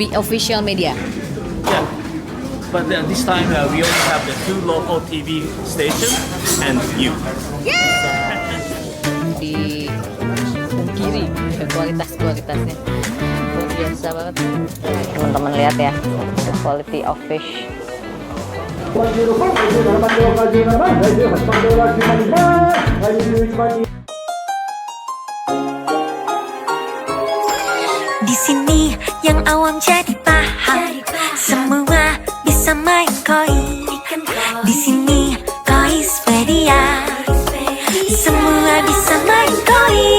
Be official media. Yeah, but this time we only have the 2 local TV stations and you. Di kiri kualitasnya luar biasa banget. Teman-teman lihat ya, the quality of fish. Di sini yang awam jadi paham, semua bisa main koi. Di sini Koispedia, semua bisa main koi.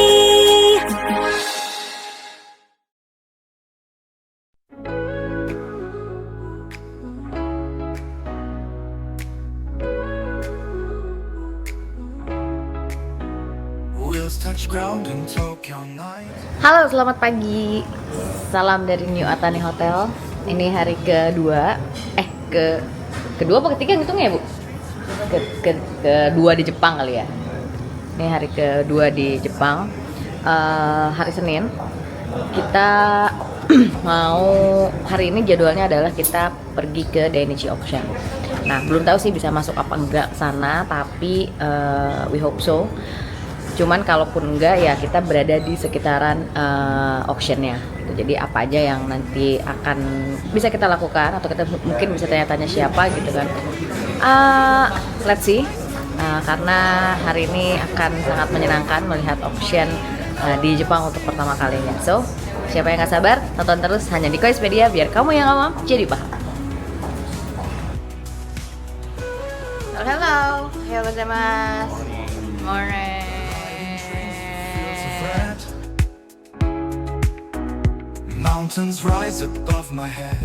Halo, selamat pagi. Salam dari New Atani Hotel. Ini hari kedua, kedua apa ketiga ngitungnya ya, Bu? Kedua di Jepang kali ya. Ini hari kedua di Jepang. Hari Senin. Kita mau hari ini jadwalnya adalah kita pergi ke Dainichi Auction. Nah, belum tahu sih bisa masuk apa enggak sana, tapi we hope so. Cuman kalaupun enggak ya kita berada di sekitaran auctionnya gitu. Jadi apa aja yang nanti akan bisa kita lakukan atau kita mungkin bisa tanya-tanya siapa gitu kan. Let's see. Karena hari ini akan sangat menyenangkan melihat auction di Jepang untuk pertama kalinya. So, siapa yang gak sabar, tonton terus hanya di Koispedia biar kamu yang awam jadi paham. Hello, hayo gozaimasu. Morning. Mountains rise above my head.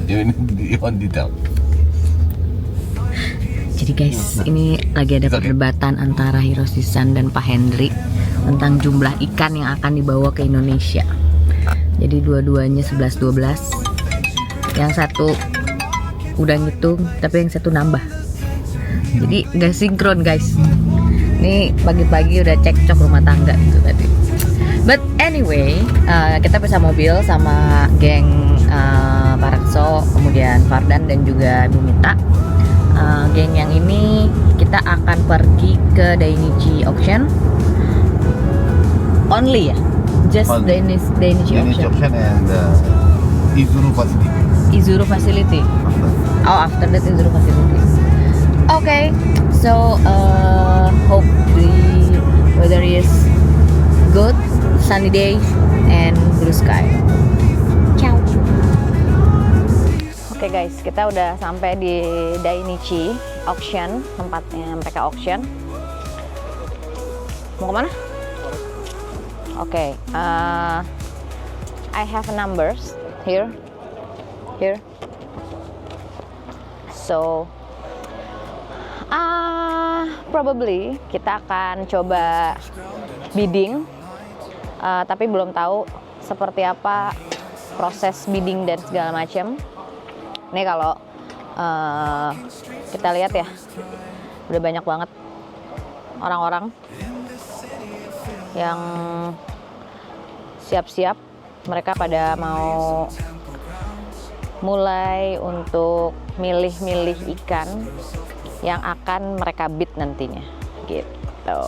Jadi guys, ini lagi ada perdebatan antara Hiroshi-san dan Pak Hendrik tentang jumlah ikan yang akan dibawa ke Indonesia. Jadi dua-duanya 11-12. Yang satu udah ngitung, tapi yang satu nambah. Jadi gak sinkron guys. Ini pagi-pagi udah cekcok rumah tangga gitu tadi. But anyway, kita bisa mobil sama geng Parakso, kemudian Fardan dan juga Bumita. Geng yang ini kita akan pergi ke Dainichi Auction. Only ya? Just Dainichi Auction and Izuru Facility. Izuru Facility. Oh, after that Izuru Facility. Okay, so hope the weather is good, sunny day and blue sky. Ciao. Oke guys, kita udah sampai di Dainichi Auction, tempatnya mereka auction. Mau kemana? Oke, I have numbers here. So, probably kita akan coba bidding, tapi belum tahu seperti apa proses bidding dan segala macam. Ini kalau kita lihat ya, udah banyak banget orang-orang yang siap-siap, mereka pada mau mulai untuk milih-milih ikan yang akan mereka bid nantinya gitu.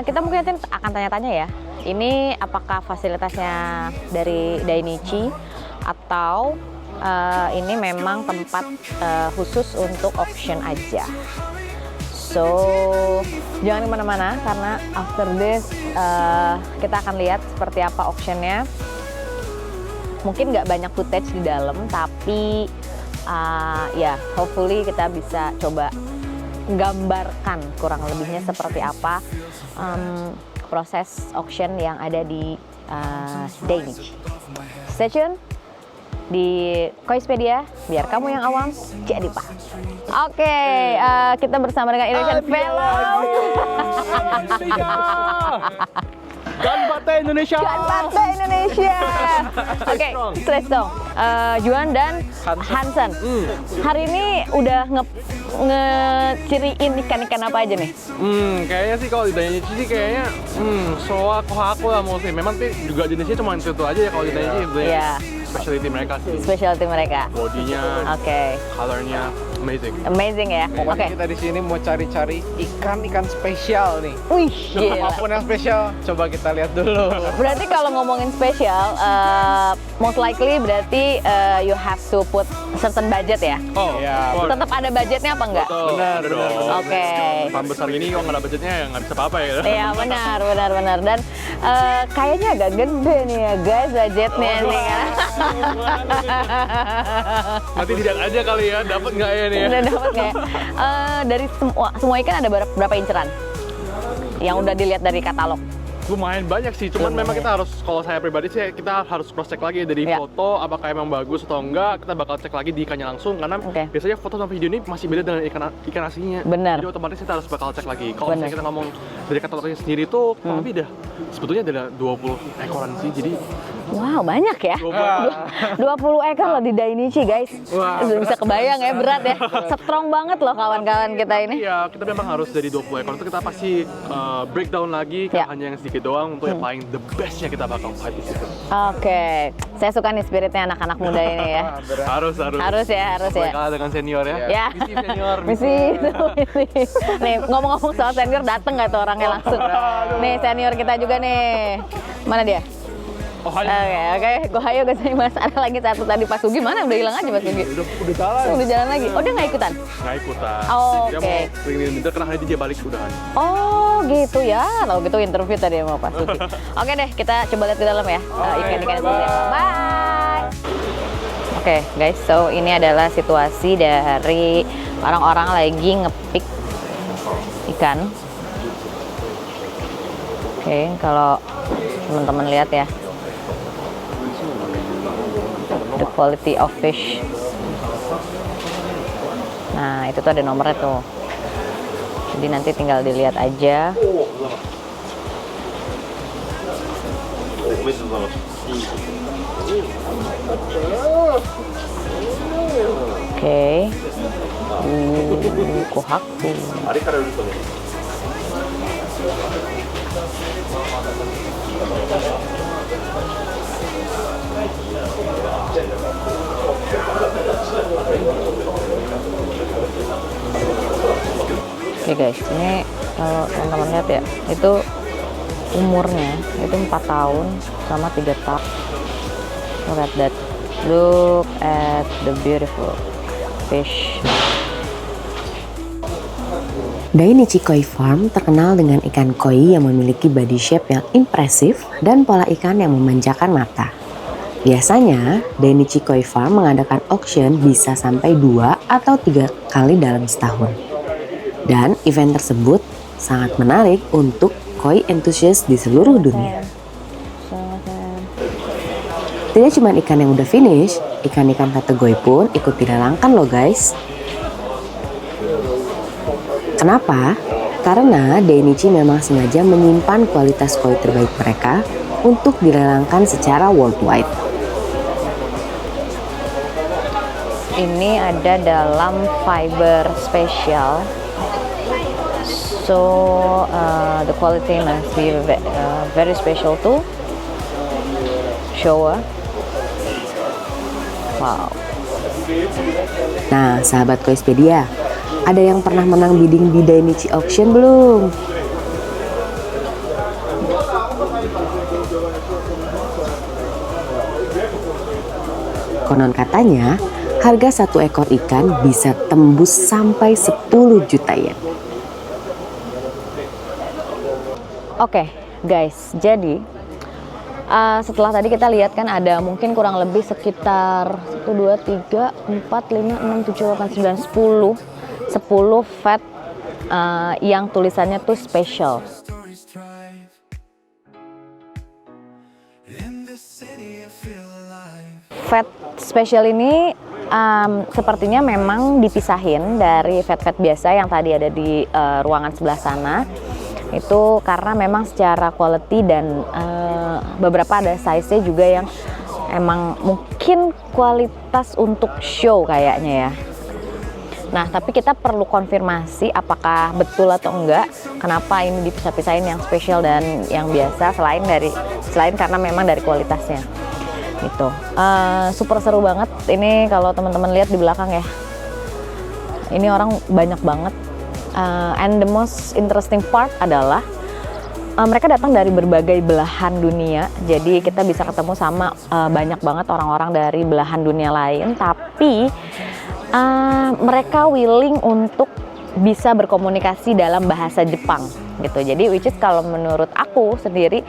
Kita mungkin akan tanya-tanya ya, ini apakah fasilitasnya dari Dainichi atau ini memang tempat khusus untuk auction aja. So, jangan kemana-mana karena after this kita akan lihat seperti apa auctionnya. Mungkin nggak banyak footage di dalam, tapi ya hopefully kita bisa coba gambarkan kurang lebihnya seperti apa proses auction yang ada di Dainichi. Stay tune di Koispedia biar kamu yang awam jadi paham. Oke, kita bersama dengan Indonesian Fellow. Ganbate Indonesia. Ganbate Indonesia. Oke, stress dong. Juan dan Hansen. Hari ini udah ngeciriin ikan-ikan apa aja nih? Kayaknya sih kalau di Dainichi sih kayaknya soa kohaku lah mostly. Memang sih juga jenisnya cuma itu aja ya kalau di Dainichi. Iya. specialty mereka sih. Specialty mereka. Bodinya, Oke. colornya amazing. Amazing ya. Oke. Pokoknya kita di sini mau cari-cari ikan spesial nih. Wih, gila. Apapun yang spesial, coba kita lihat dulu. Berarti kalau ngomongin spesial, most likely berarti you have to put certain budget ya. Oh, ya. Tetap ada budgetnya apa enggak? Benar. Oke. Pan besar ini kalau nggak ada budgetnya ya nggak bisa apa-apa ya. Iya benar. Dan kayaknya agak gede nih ya guys budgetnya nih ya. Nanti tidak aja kali ya, dapat nggak ya nih ya? Udah dapat nggak ya? Dari semua ikan ada berapa inceran? Yang udah dilihat dari katalog. Lumayan banyak sih, cuman memang kita harus, kalau saya pribadi sih kita harus cross check lagi dari Ya. foto apakah emang bagus atau enggak. Kita bakal cek lagi di ikannya langsung karena Oke. biasanya foto sama video ini masih beda dengan ikan aslinya. Benar. Jadi otomatis kita harus bakal cek lagi. Kalau Benar. misalnya kita ngomong dari katalognya sendiri tuh kurang lebih dah sebetulnya ada 20 ekoran sih. Jadi Wow, banyak ya. 20 ekor loh di Dainichi, guys. Wah, Bisa kebayang ya, berat ya. Strong banget loh kawan-kawan kita ini. ya kita memang harus dari 20 ekor itu kita pasti breakdown lagi Ya. hanya yang sedikit doang untuk yang paling the bestnya kita bakal fight di situ. Oke, saya suka nih spiritnya anak-anak muda ini ya. Harus. Harus ya. Kalah dengan senior ya. Ya. Misi senior. Misi. Nih, ngomong-ngomong soal senior, dateng nggak tuh orangnya langsung? Nih, senior kita juga nih. Mana dia? Oh, Oke, Gohayo gozaimasu. Ada lagi satu tadi Pak Sugi, mana udah hilang aja Pak Sugi? Udah jalan. Udah jalan lagi. Oh, dia nggak ikutan? Nggak ikutan. Oh, Dia oke. mau ringin bentar karena hari ini dia balik udahan. Oh gitu ya, tahu gitu interview tadi sama Pak Sugi. Oke deh, kita coba lihat di dalam ya, ikan-ikan itu ya. Bye. Oke guys, so ini adalah situasi dari orang-orang lagi ngepik ikan. Oke, kalau teman-teman lihat ya, the quality of fish. Nah itu tuh ada nomornya tuh. Jadi nanti tinggal dilihat aja. Oke. Kohaku. Oke guys, ini kalau teman-teman lihat ya, itu umurnya itu 4 tahun sama 3 tahun. Look at that. Look at the beautiful fish. Dainichi Koi Farm terkenal dengan ikan koi yang memiliki body shape yang impresif dan pola ikan yang memanjakan mata. Biasanya, Dainichi Koi Farm mengadakan auction bisa sampai 2 atau 3 kali dalam setahun. Dan event tersebut sangat menarik untuk koi enthusiast di seluruh dunia. Tidak cuma ikan yang udah finish, ikan-ikan kategori pun ikut dilelangkan loh guys. Kenapa? Karena Dainichi memang sengaja menyimpan kualitas koi terbaik mereka untuk dilelangkan secara worldwide. Ini ada dalam fiber spesial. So the quality must be very special too. Showa. Wow. Nah, sahabat Koispedia, ada yang pernah menang bidding di Dainichi Auction belum? Konon katanya, harga satu ekor ikan bisa tembus sampai 10 juta yen. Oke, guys, jadi setelah tadi kita lihat kan ada mungkin kurang lebih sekitar 1, 2, 3, 4, 5, 6, 7, 8, 9, 10 fat yang tulisannya tuh special. Stories thrive. In this city I feel alive. Fat special ini sepertinya memang dipisahin dari fat-fat biasa yang tadi ada di ruangan sebelah sana. Itu karena memang secara quality dan beberapa ada size-nya juga yang emang mungkin kualitas untuk show kayaknya ya. Nah, tapi kita perlu konfirmasi apakah betul atau enggak, kenapa ini dipisah-pisahin yang spesial dan yang biasa selain karena memang dari kualitasnya. gitu. Super seru banget ini kalau teman-teman lihat di belakang ya. Ini orang banyak banget. And the most interesting part adalah mereka datang dari berbagai belahan dunia. Jadi kita bisa ketemu sama banyak banget orang-orang dari belahan dunia lain. Tapi mereka willing untuk bisa berkomunikasi dalam bahasa Jepang gitu. Jadi which is kalau menurut aku sendiri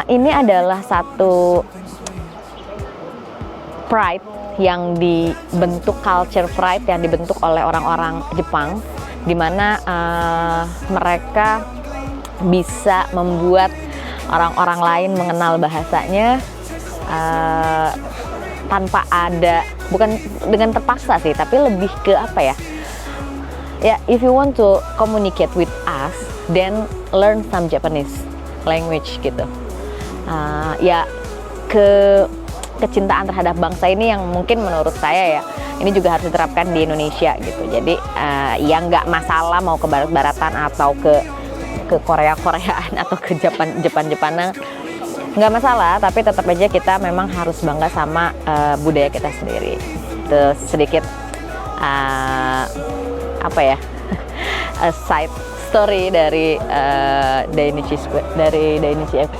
ini adalah satu pride yang dibentuk, culture pride yang dibentuk oleh orang-orang Jepang, di mana mereka bisa membuat orang-orang lain mengenal bahasanya tanpa ada, bukan dengan terpaksa sih, tapi lebih ke apa ya? Ya, if you want to communicate with us, then learn some Japanese language gitu. Ya, kecintaan terhadap bangsa ini yang mungkin menurut saya ya, ini juga harus diterapkan di Indonesia gitu. Jadi ya nggak masalah mau ke barat-baratan atau ke Korea-Koreaan atau ke Jepang-Jepanan, nggak masalah. Tapi tetap aja kita memang harus bangga sama budaya kita sendiri. Itu sedikit apa ya, a side story dari Dainichi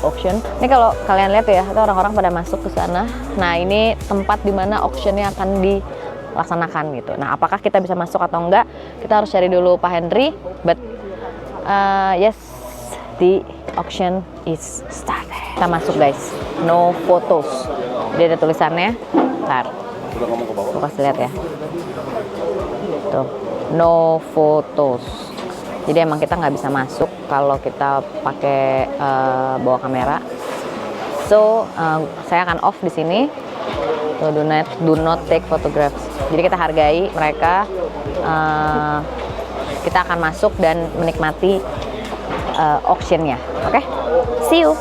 Auction. Ini kalau kalian lihat ya, itu orang-orang pada masuk ke sana. Nah, ini tempat dimana auctionnya akan dilaksanakan gitu. Nah, apakah kita bisa masuk atau enggak? Kita harus cari dulu Pak Henry. But yes, the auction is started. Kita masuk guys. No photos. Dia ada tulisannya. Ntar. Aku kasih lihat ya. Tuh. No photos. Jadi emang kita nggak bisa masuk kalau kita pakai bawa kamera. So saya akan off di sini. So, do not take photographs. Jadi kita hargai mereka. Kita akan masuk dan menikmati auctionnya. Oke? See you.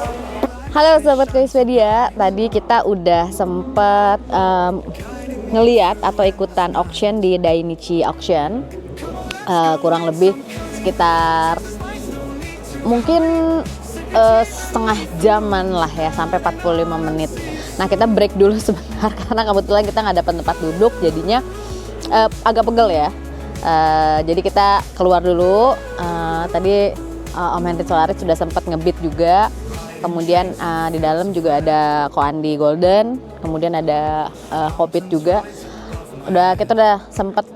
Halo sobat Koispedia. Tadi kita udah sempat ngeliat atau ikutan auction di Dainichi Auction. Kurang lebih sekitar mungkin setengah jaman lah ya, sampai 45 menit. Nah, kita break dulu sebentar karena kebetulan kita nggak dapat tempat duduk, jadinya agak pegel ya. Jadi kita keluar dulu. Tadi Om Henry Solaris sudah sempat ngebit juga. Kemudian di dalam juga ada Ko Andi Golden, kemudian ada Hopit juga. Kita udah sempat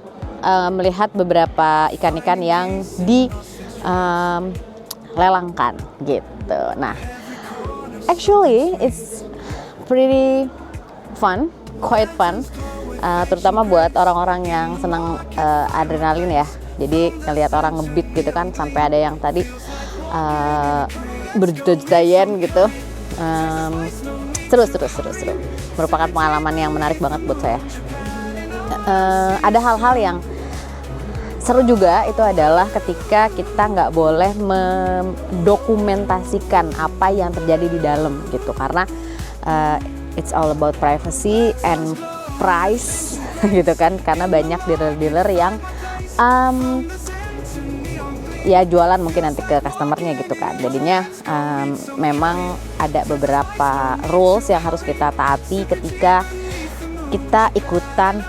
melihat beberapa ikan-ikan yang dilelangkan gitu. Nah, actually it's pretty fun, quite fun, terutama buat orang-orang yang senang adrenalin ya. Jadi ngelihat orang ngebit gitu kan, sampai ada yang tadi berjuta-juta yen gitu. Seru. Merupakan pengalaman yang menarik banget buat saya. Ada hal-hal yang seru juga, itu adalah ketika kita nggak boleh mendokumentasikan apa yang terjadi di dalam gitu, karena it's all about privacy and price gitu kan, karena banyak dealer-dealer yang ya jualan mungkin nanti ke customernya gitu kan. Jadinya memang ada beberapa rules yang harus kita taati ketika kita ikutan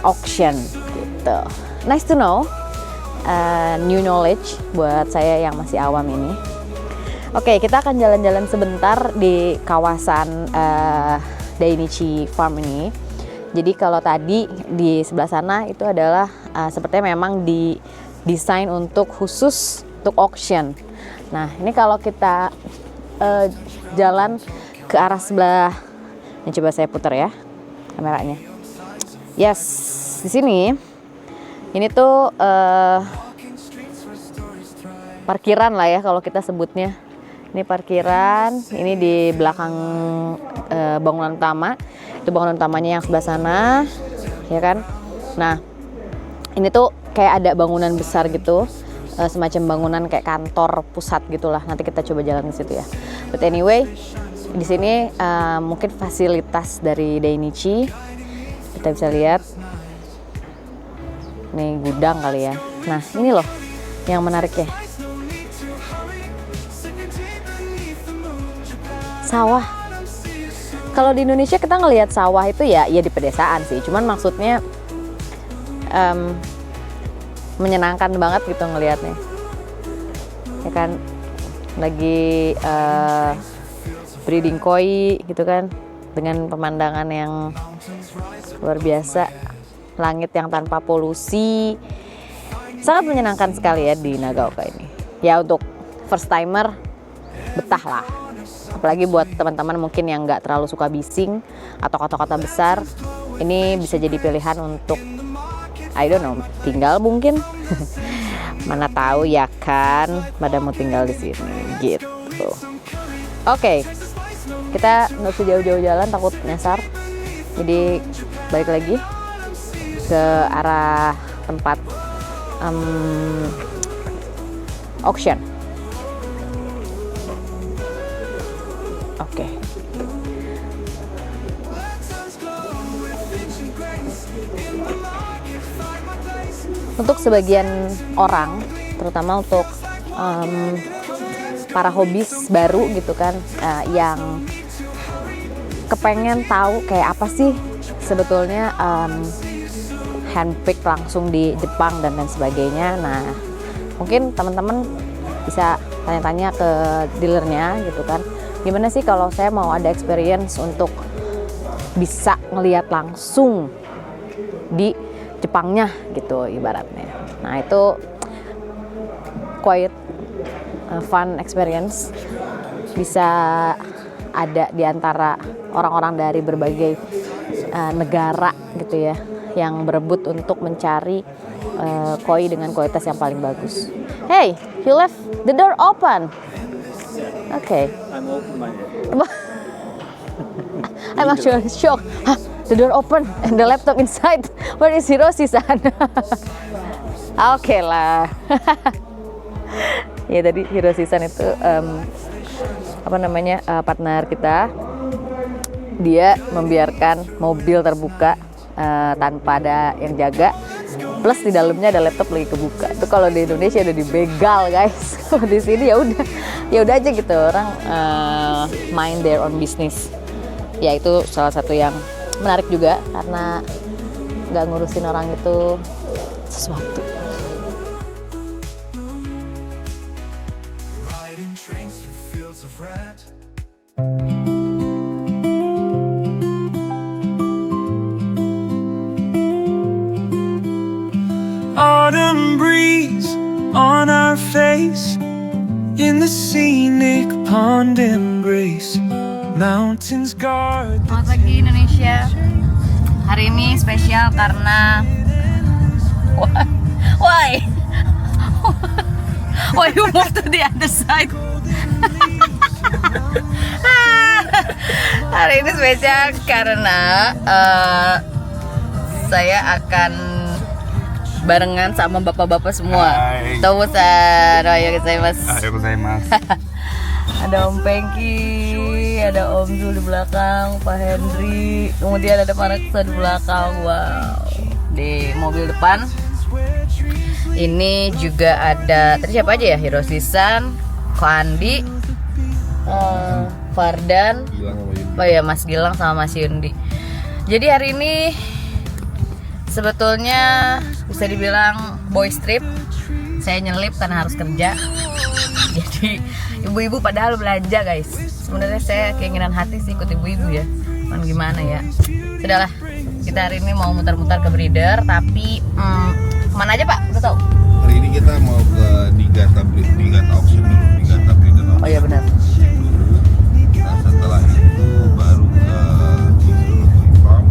auction gitu. Nice to know, new knowledge buat saya yang masih awam ini. Oke, kita akan jalan-jalan sebentar di kawasan Dainichi Farm ini. Jadi kalau tadi di sebelah sana itu adalah sepertinya memang didesain untuk khusus untuk auction. Nah, ini kalau kita jalan ke arah sebelah, ini coba saya putar ya kameranya. Yes, di sini ini tuh parkiran lah ya kalau kita sebutnya. Ini parkiran, ini di belakang bangunan utama. Itu bangunan utamanya yang sebelah sana, ya kan? Nah, ini tuh kayak ada bangunan besar gitu, semacam bangunan kayak kantor pusat gitulah. Nanti kita coba jalan ke situ ya. But anyway, di sini mungkin fasilitas dari Dainichi. Kita bisa lihat, nih gudang kali ya. Nah, ini loh yang menarik ya. Sawah. Kalau di Indonesia kita ngelihat sawah itu ya di pedesaan sih. Cuman maksudnya menyenangkan banget gitu ngelihatnya. Ya kan, lagi breeding koi gitu kan, dengan pemandangan yang luar biasa, langit yang tanpa polusi, sangat menyenangkan sekali ya di Nagaoka ini. Ya untuk first timer betah lah. Apalagi buat teman-teman mungkin yang nggak terlalu suka bising atau kota-kota besar, ini bisa jadi pilihan untuk I don't know, tinggal mungkin. Mana tahu ya kan, pada mau tinggal di sini gitu. Oke, kita nggak usah jauh-jauh jalan, takut nyasar. Jadi balik lagi ke arah tempat auction. Oke. Untuk sebagian orang, terutama untuk para hobis baru gitu kan, yang kepengen tahu kayak apa sih sebetulnya handpick langsung di Jepang dan lain sebagainya. Nah, mungkin teman-teman bisa tanya-tanya ke dealernya gitu kan, gimana sih kalau saya mau ada experience untuk bisa ngelihat langsung di Jepangnya gitu ibaratnya. Nah itu quite fun experience, bisa ada di antara orang-orang dari berbagai negara gitu ya, yang berebut untuk mencari koi dengan kualitas yang paling bagus. Hey, you left the door open. Okay. I'm open-minded. I'm actually shocked. Huh, the door open and the laptop inside. Where is Hiroshi-san? Oke lah. Ya tadi Hiroshi-san itu partner kita. Dia membiarkan mobil terbuka tanpa ada yang jaga. Plus di dalamnya ada laptop lagi kebuka. Itu kalau di Indonesia udah dibegal guys. Kalau di sini ya udah aja gitu, orang mind their own business. Ya itu salah satu yang menarik juga karena nggak ngurusin orang itu sesuatu. Riding trains through fields of red. Autumn breeze on our face in the scenic pond embrace. Mountains guard. Selamat pagi Indonesia. Hari ini spesial karena why you move to the other side? Hari ini spesial karena saya akan barengan sama bapak-bapak semua. Tomo-san, ayo gozaimasu. Ada Om Pengki, ada Om Zul di belakang, Pak Hendri, kemudian ada Pak Reksa di belakang. Wow, di mobil depan ini juga ada, tadi siapa aja ya, Hiroshi-san, Ko Andi, Fardan, Mas Gilang sama Mas Yundi. Jadi hari ini sebetulnya bisa dibilang boys trip. Saya nyelip karena harus kerja. Jadi ibu-ibu padahal belanja guys. Sebenarnya saya keinginan hati sih ikut ibu-ibu ya. Cuman gimana ya. Sudahlah, kita hari ini mau muter-muter ke breeder. Tapi kemana aja Pak? Udah tahu? Hari ini kita mau ke Niigata Auction dulu. Niigata Breeder Auction. Oh iya benar. Nah setelah itu baru ke Kizuru Koi Farm,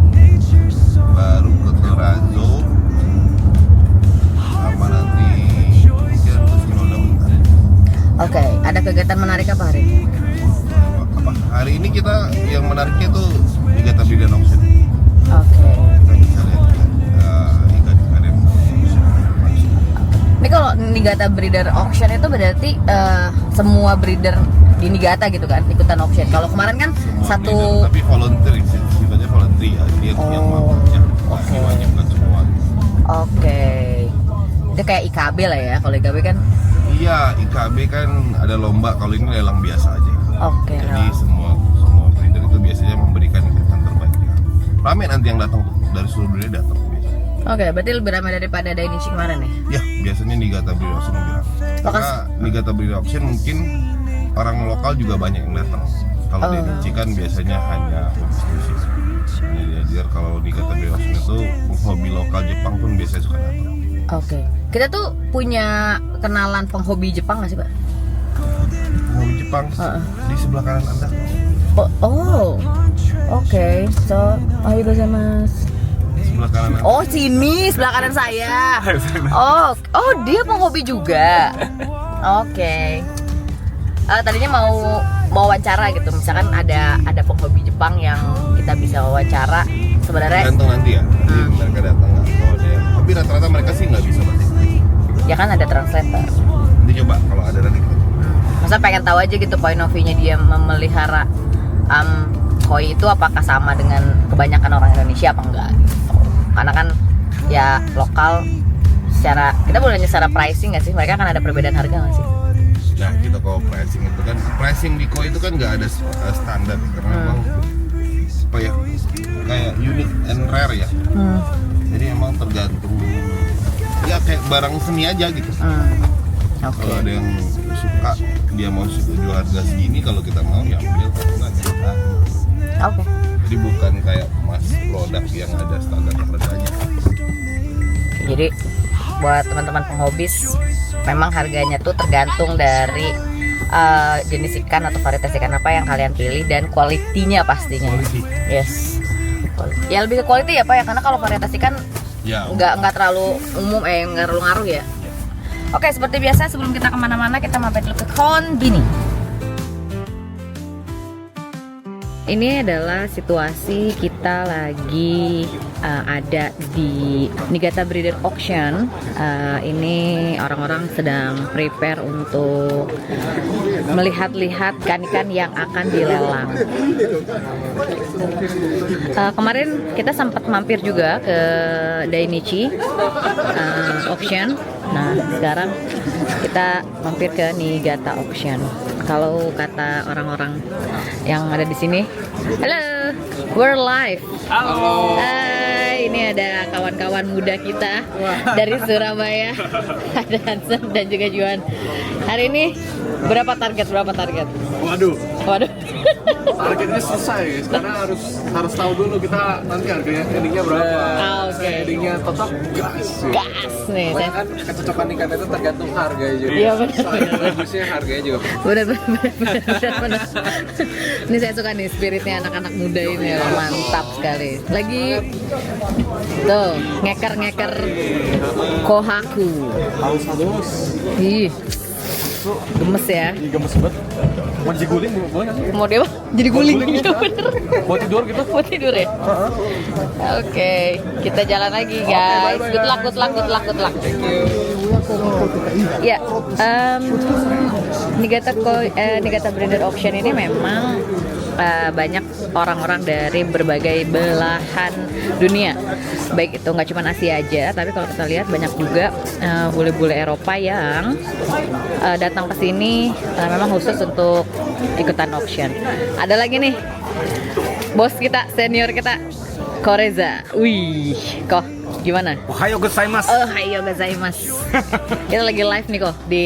baru ke Terazo, sama nanti mungkin ke Shinoda bentar. Oke, ada kegiatan menarik apa hari ini? Apa? Hari ini kita yang menariknya tuh Niigata Breeder Auction. Oke. Kita bisa lihat ikan-ikan yang Ini kalau Niigata Breeder Auction itu berarti semua breeder di Niigata gitu kan ikutan auction. Kalau kemarin kan satu breeder, tapi volunteer, sifatnya volunteer ya. Dia yang mau ya. Masih wajib kan semua. Oke. Itu kayak IKB lah ya. Kalau IKB kan Iya, IKB kan ada lomba, kalau ini lelang biasa aja. oke. Jadi semua breeder itu biasa biasanya memberikan ikan terbaiknya. Rame nanti yang datang tuh dari seluruh dunia datang biasanya. Oke, berarti lebih ramai daripada Dainichi kemarin ya? Ya, biasanya Niigata Breed Auction lebih ramai. Karena Niigata Breed Auction mungkin orang lokal juga banyak yang datang. Kalau Dainichi kan biasanya hanya hobis. Jadi kalau Niigata Breed Auction itu hobi lokal Jepang pun biasanya suka datang. Oke. Kita tuh punya kenalan penghobi Jepang nggak sih, Pak? Hobi Jepang di sebelah kanan Anda. Oke. So, ayo gozaimasu. Sebelah kanan Anda. Oh, sini sebelah kanan saya. Oh, dia penghobi juga. Oke. Tadinya mau wawancara gitu, misalkan ada penghobi Jepang yang kita bisa wawancara. Sebenarnya Tergantung nanti ya, nanti mereka datang nggak? Kalau ada yang, tapi rata-rata mereka sih nggak bisa bahasa Inggris. ya kan ada translator. Nanti coba kalau ada nanti kita coba. Masa pengen tahu aja gitu point of view-nya dia memelihara koi itu apakah sama dengan kebanyakan orang Indonesia apa enggak gitu. Karena kan ya lokal secara, kita boleh nanya secara pricing nggak sih? Mereka kan ada perbedaan harga nggak sih? Nah kita kalau pricing itu kan, pricing di koi itu kan nggak ada standar karena memang apa ya, kayak unique and rare ya. Jadi emang tergantung ya kayak barang seni aja gitu. Oke. Kalau ada yang suka dia mau jual harga segini, kalau kita mau ya ambil, kalau nggak kita. Oke. Jadi bukan kayak emas produk yang ada standar harganya. Jadi buat teman-teman penghobis, memang harganya tuh tergantung dari jenis ikan atau varietas ikan apa yang kalian pilih dan kualitinya pastinya. Quality. Yes. Ya lebih ke quality ya Pak ya, karena kalau varietas ikan Ya. nggak terlalu umum, nggak terlalu ngaruh ya. Oke, seperti biasa sebelum kita kemana-mana kita mampir dulu ke Konbini. Ini adalah situasi kita lagi ada di Niigata Breeder Auction. Ini orang-orang sedang prepare untuk melihat-lihat ikan-ikan yang akan dilelang. Kemarin kita sempat mampir juga ke Dainichi Auction. Nah, sekarang kita mampir ke Niigata Auction. Kalau kata orang-orang yang ada di sini, halo, we're live. Halo. Hai, ini ada kawan-kawan muda kita dari Surabaya, ada Hansen dan juga Juan. Hari ini berapa target? Waduh, Waduh. targetnya selesai, karena harus tahu dulu kita nanti harganya headingnya berapa. Oke. Headingnya tetap gas. Gas nih. Banyak kan kecocokan ikan itu tergantung harga juga. Iya, benar. Bagusnya harganya juga. Benar. Ini saya suka nih spiritnya anak-anak muda ini, mantap sekali. Lagi tuh ngeker kohaku. Halus. Ih, gemes ya. Gemes banget. Mau diguling boleh nggak sih? Mau dia apa? Jadi guling guling, gitu, ya. bener. Mau tidur gitu? Mau tidur ya? Oke, kita jalan lagi guys. bye-bye, Good luck. Ya, Niigata Breeder Auction ini memang banyak orang-orang dari berbagai belahan dunia. Baik itu nggak cuma Asia aja, tapi kalau kita lihat banyak juga bule-bule Eropa yang datang ke sini memang khusus untuk ikutan auction. Ada lagi nih, bos kita, senior kita, Koreza. Wih, kok gimana? Ohayo gozaimasu. Oh, hayo gozaimasu. Kita lagi live nih kok di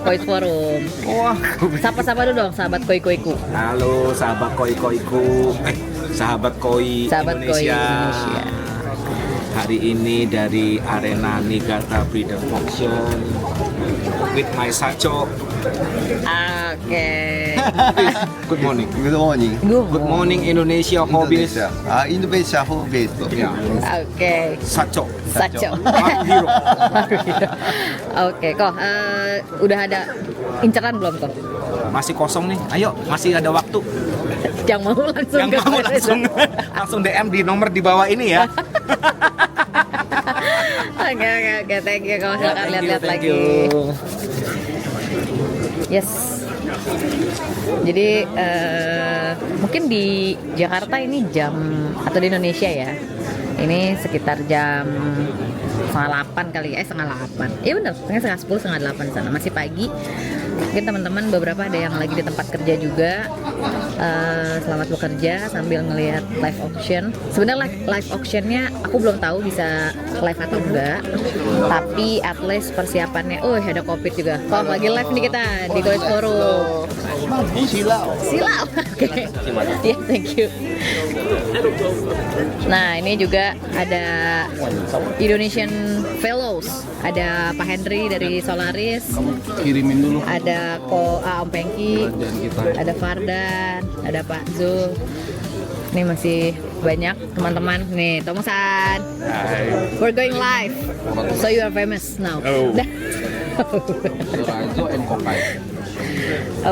Koi Forum. Wah. Sapa-sapa dulu dong sahabat koi-koiku. Halo sahabat koi-koiku. Sahabat koi Sahabat koi Indonesia. Hari ini dari arena Niigata Breeder Auction with my Sacho. Oke. Good morning. Good morning. Good morning Indonesia hobbies. Indonesia hobbies. Ya. Oke. Sacho. Sacho. Maru hero. Oke, kok udah ada inceran belum kok? Masih kosong nih. Ayo, masih ada waktu. Yang mau langsung Yang ke mau Koreza. langsung DM di nomor di bawah ini ya. Oke, thank you. Kalau silakan Thank lihat-lihat you, thank lagi. you. Yes. Jadi mungkin di Jakarta ini jam, atau di Indonesia ya, ini sekitar jam setengah 8 kali, setengah 8. Iya bener, setengah 10, setengah 8 di sana. Masih pagi. Mungkin teman-teman beberapa ada yang lagi di tempat kerja juga. Selamat bekerja sambil ngelihat live auction. Sebenarnya live auctionnya aku belum tahu bisa live atau enggak. Tapi at least persiapannya. Oh, ada COVID juga. Kom, lagi live nih kita di Kois Forum. Silau. Oke. Ya, thank you. Nah, ini juga ada Indonesian Fellows. Ada Pak Henry dari Solaris. Kirimin dulu. Ada Om Pengki, ada Fardan, ada Pak Zul. Ini masih banyak teman-teman. Nih, Tomosan. We're going live. So you are famous now. Oh.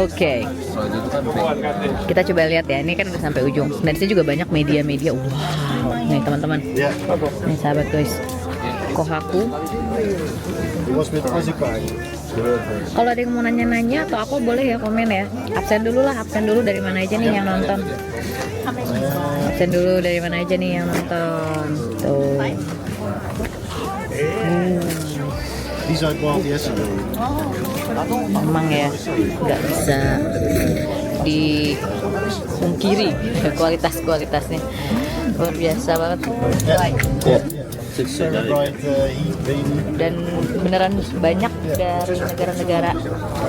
Oke. Kita coba lihat ya. Ini kan udah sampai ujung. Dan di sini juga banyak media-media. Wow. Nih teman-teman. Nih sahabat guys. Kohaku. Kalau ada yang mau nanya-nanya atau aku boleh ya komen ya. Absen dulu dari mana aja nih yang nonton. Absen dulu dari mana aja nih yang nonton. Tuh. Memang ya nggak bisa dipungkiri kualitasnya luar biasa banget. Dan beneran banyak dari negara-negara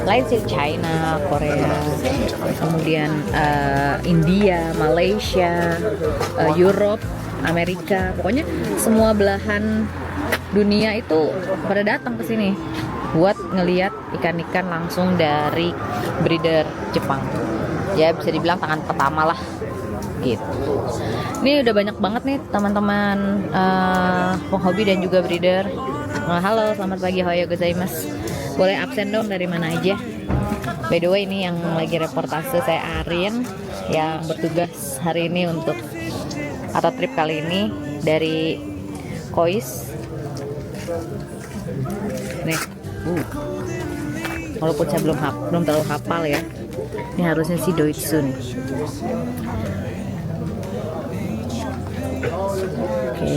lain sih, China, Korea, kemudian India, Malaysia, Europe, Amerika, pokoknya semua belahan dunia itu pada datang ke sini buat ngelihat ikan-ikan langsung dari breeder Jepang. Ya bisa dibilang tangan pertama lah gitu. Ini udah banyak banget nih teman-teman penghobi dan juga breeder. Halo, selamat pagi, ohayo gozaimasu. Boleh absen dong dari mana aja. By the way, ini yang lagi reportase saya Arin yang bertugas hari ini untuk atau trip kali ini dari Kois. Nih, walaupun saya belum terlalu hafal ya. Ini harusnya si Doitsu nih. Oke.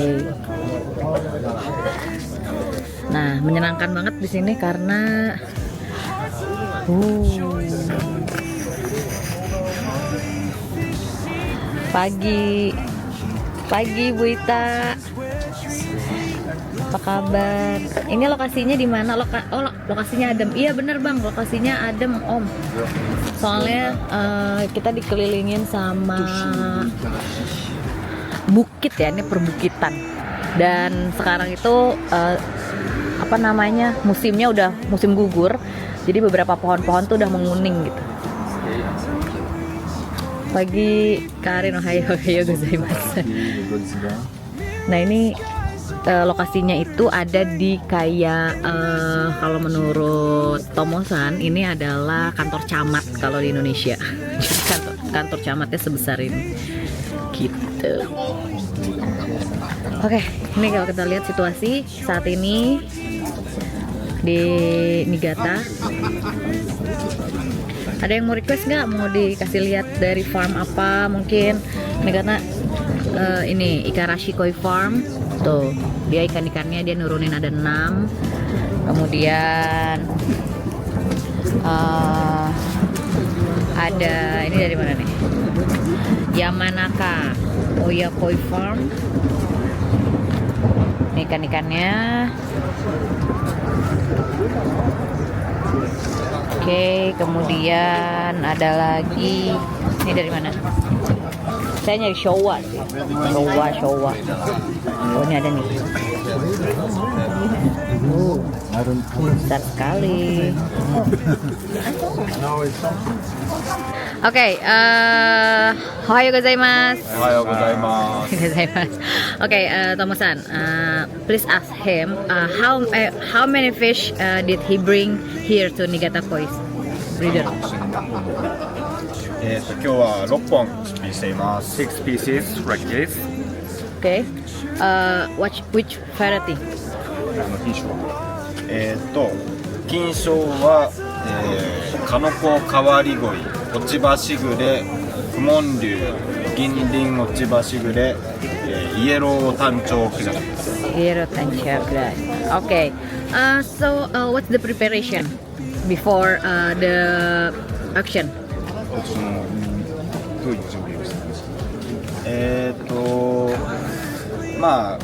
Nah, menyenangkan banget di sini karena pagi Bu Ita. Apa kabar? Ini lokasinya di mana? Lokasinya adem. Iya bener Bang, lokasinya adem Om. Soalnya kita dikelilingin sama bukit ya, ini perbukitan. Dan sekarang itu musimnya udah musim gugur. Jadi beberapa pohon-pohon tuh udah menguning gitu. Pagi Karin, ohayo gozaimasu. Nah ini lokasinya itu ada di kayak kalau menurut Tomosan ini adalah kantor camat kalau di Indonesia. Jadi kantor camatnya sebesar ini gitu. Oke, ini kalau kita lihat situasi saat ini di Niigata. Ada yang mau request nggak? Mau dikasih lihat dari farm apa mungkin? Ini karena ini Ikarashi Koi Farm. Tuh, dia ikan-ikannya dia nurunin ada 6. Kemudian ada ini dari mana nih? Yamanaka Oya Koi Farm. Ini ikan-ikannya. Oke, kemudian ada lagi. Ini dari mana? Saya nyari Showa sih. Showa. Oh, ini ada nih. Besar sekali. Oke, ohayo gozaimasu. Oke, Tomo-san, please ask him how many fish did he bring here to Niigata Koi breeder? 今日は6本出品しています。6 pieces like this. Okay. Which variety? 品種は金賞は、カノコカワリゴイ、落ち葉しぐれ、不問流、銀鱗落ち葉しぐれ、イエロータンチョウクジャクです。 Hero Tancha Krai. Okay. So what's the preparation before the auction? どういう準備をしてるんですか？まあ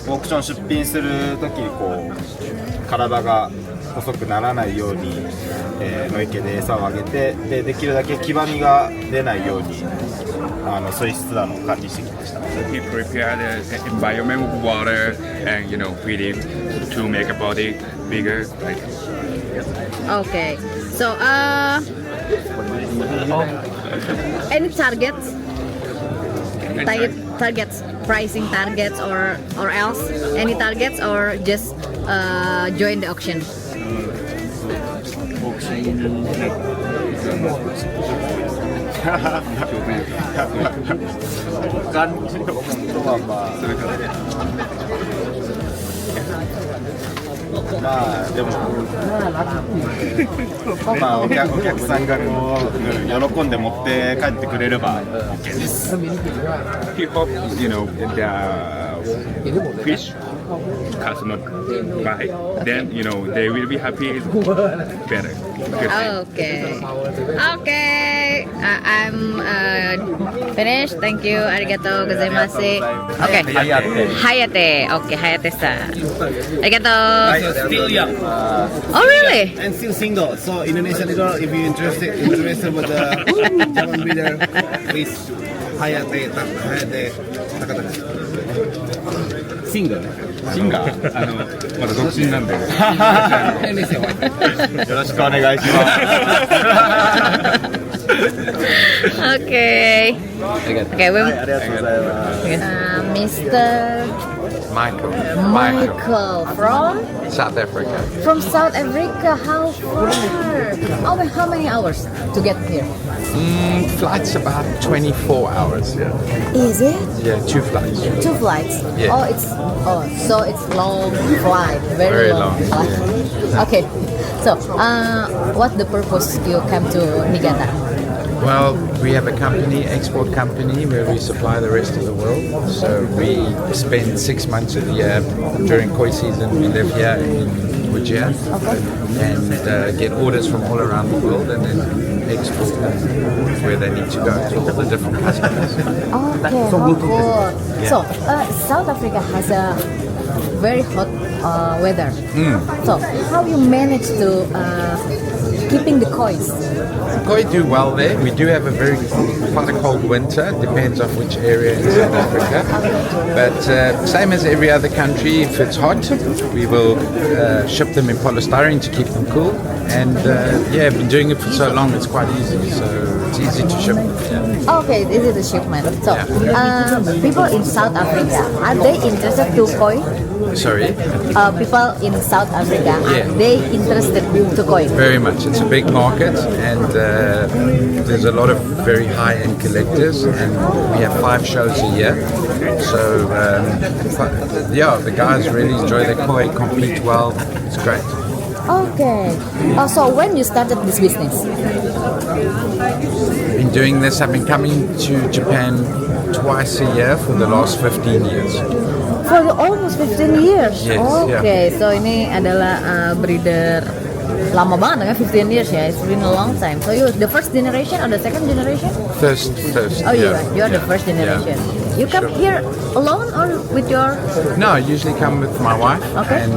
オークション出品するときこう体が細くならないように、野池で餌をあげてできるだけ黄ばみが出ないように水質なのを管理してきました。 He prepared the environment with water and feed it to make a body bigger. Right? Okay. So any targets? Targets, pricing targets or else any targets or just join the auction? オークション感じのことはまあでもまあお客さんがこう喜んで持って帰ってくれれば OK です。 He hopes the fish customer buy. Then they will be happy. Better. Okay. Okay. I'm finished. Thank you. Arigato gozaimasu. Okay. Hayate. Okay, Hayate-san. Arigato. Still young. Oh, really? And still single. So Indonesian girl, if you interested with the Japan breeder, please Hayate Takataka. Single. シンガーまだ独身なんでよろしくお願いします。 Okay. Okay, we Mr. Michael from South Africa. South Africa. How far? How many hours to get here? Flight's about 24 hours. Yeah. Is it? Yeah, 2 flights. 2 flights. Yeah. So it's long flight, very long flight. Okay. So, what the purpose you come to Niigata? Well, we have a company, export company, where we supply the rest of the world. So we spend 6 months of the year during koi season. We live here in Ujia and get orders from all around the world and then export them where they need to go to all the different customers. Okay, how cool. Yeah. So, South Africa has a very hot weather. So, how you manage to keeping the kois? Koi do well there. We do have quite a cold winter, depends on which area in South Africa. But same as every other country, if it's hot, we will ship them in polystyrene to keep them cool. And I've been doing it for so long, it's quite easy. So it's easy to ship. Yeah. Okay, this is the shipment. So, people in South Africa, are they interested to koi? Sorry? People in South Africa, Yeah. are they interested to koi? Very much. It's a big market and there's a lot of very high-end collectors and we have 5 shows a year. So the guys really enjoy their koi, compete well. It's great. Okay. So when you started this business? Been doing this. I've been coming to Japan twice a year for the last 15 years. For almost 15 years? Yes, okay, so ini adalah breeder lama banget kan, 15 years ya. It's been a long time. So you the first generation or the second generation? First. Oh, you're the first generation. You come here alone or with your? No, I usually come with my wife and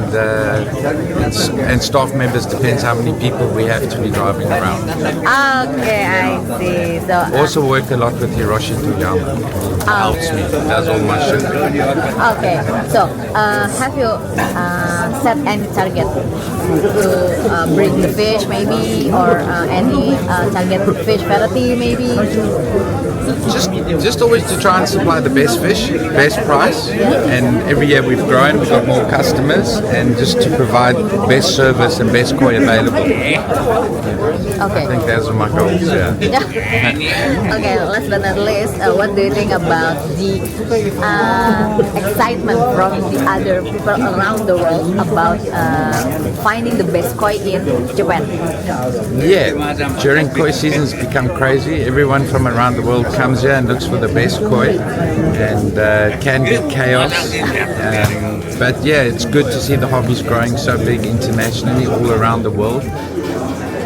staff members. Depends how many people we have to be driving around. Okay, I see. So Also work a lot with Hiroshi Toyama. He helps me, does all my shit. okay. So have you set any target to bring the fish maybe or any target fish variety maybe? Just always to try and supply the best fish, best price, and every year we've grown, we've got more customers, and just to provide best service and best koi available. Okay. I think those are my goals. Yeah. Okay, last but not least, what do you think about the excitement from the other people around the world about finding the best koi in Japan? Yeah, during koi seasons become crazy. Everyone from around the world comes here and looks for the best koi, and can be chaos. But yeah, it's good to see the hobbies growing so big internationally all around the world.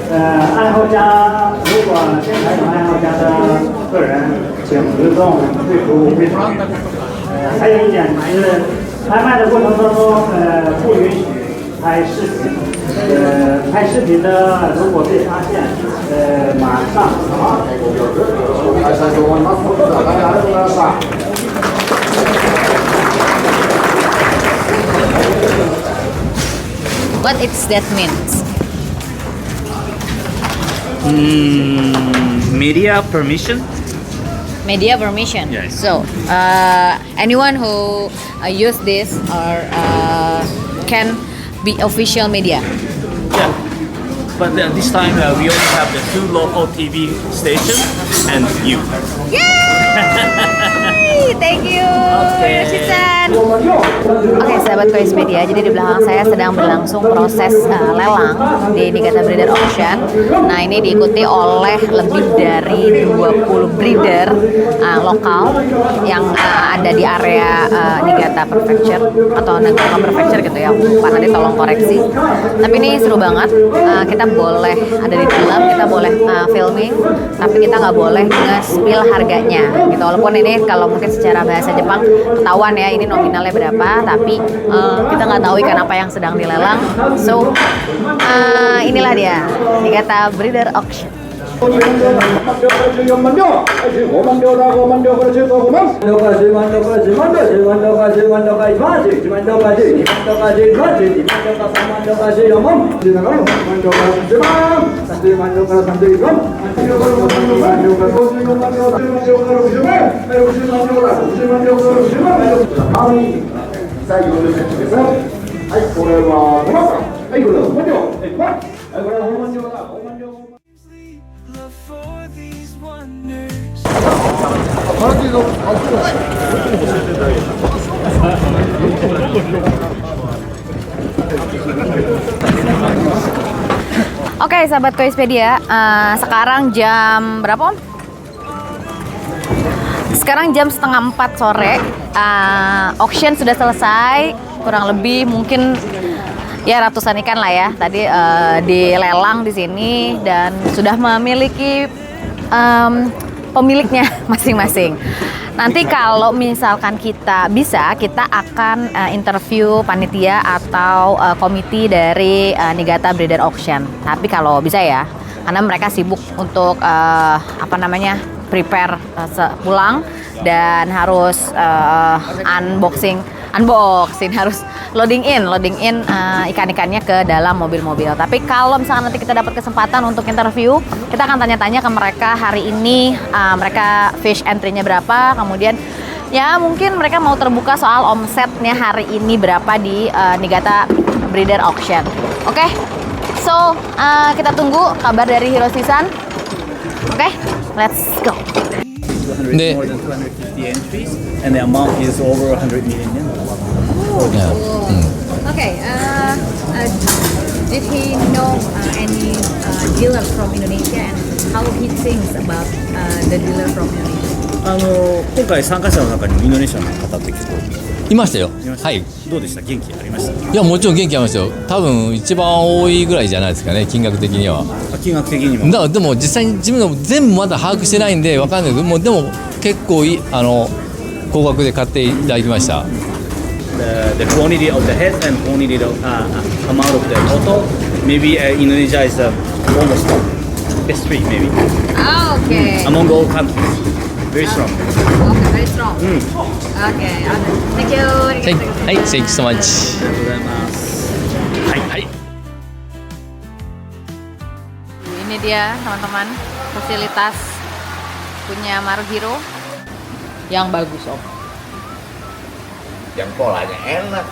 爱好家如果现场有爱好家的个人，请自动退出会场。还有一点是，拍卖的过程当中，不允许拍视频。拍视频的如果被发现，马上啊。What is that means? Media permission? Media permission. Yes. So anyone who use this or can be official media. Yeah. But this time we only have the 2 local TV stations and you. Yay! Thank you, Yoshi-san. Oke, sahabat Kois Media, jadi di belakang saya sedang berlangsung proses lelang di Niigata Breeder Auction. Nah, ini diikuti oleh lebih dari 20 breeder lokal yang ada di area Niigata Prefecture atau Nagano Prefecture gitu ya. Pak nanti tolong koreksi. Tapi ini seru banget. Kita boleh ada di dalam, kita boleh filming, tapi kita nggak boleh nge-spill harganya gitu. Walaupun ini kalau mungkin secara bahasa Jepang ketahuan ya ini nominalnya berapa, tapi kita nggak tahu ikan apa yang sedang dilelang. So inilah dia Niigata Breeder Auction. Oke, sahabat Koispedia, sekarang jam berapa, Om? Sekarang jam 3:30 sore. Auction sudah selesai, kurang lebih mungkin ya ratusan ikan lah ya. Tadi dilelang di sini dan sudah memiliki pemiliknya masing-masing. Nanti kalau misalkan kita bisa, kita akan interview panitia atau komite dari Niigata Breeder Auction. Tapi kalau bisa ya, karena mereka sibuk untuk prepare pulang dan harus unboxing harus loading in ikan-ikannya ke dalam mobil-mobil. Tapi kalau misalkan nanti kita dapat kesempatan untuk interview, kita akan tanya-tanya ke mereka hari ini mereka fish entry-nya berapa, kemudian ya mungkin mereka mau terbuka soal omsetnya hari ini berapa di Niigata Breeder Auction. Oke? So kita tunggu kabar dari Hiroshi-san. Oke? Let's go. More than 250 entries, and the amount is over 100 million yen. Okay. Did he know any dealer from Indonesia and how he thinks about the dealer from Indonesia? 今回参加者の中にもインドネシアの方って結構いましたよ。はい。どうでした？元気ありました？いやもちろん元気ありましたよ。多分一番多いぐらいじゃないですかね、金額的には。金額的にも。だからでも実際に自分が全部まだ把握してないんでわかんないけど、もうでも結構高額で買っていただきました。The quantity of the head and quantity of amount of the total, maybe Indonesia is almost best three maybe. Okay. Among all countries, very strong. Okay, very strong. Okay. Thank you. はい、thank you so much. ありがとうございます。はい。Ini dia teman-teman fasilitas punya Maruhiro yang bagus, Om. Yang polanya enak.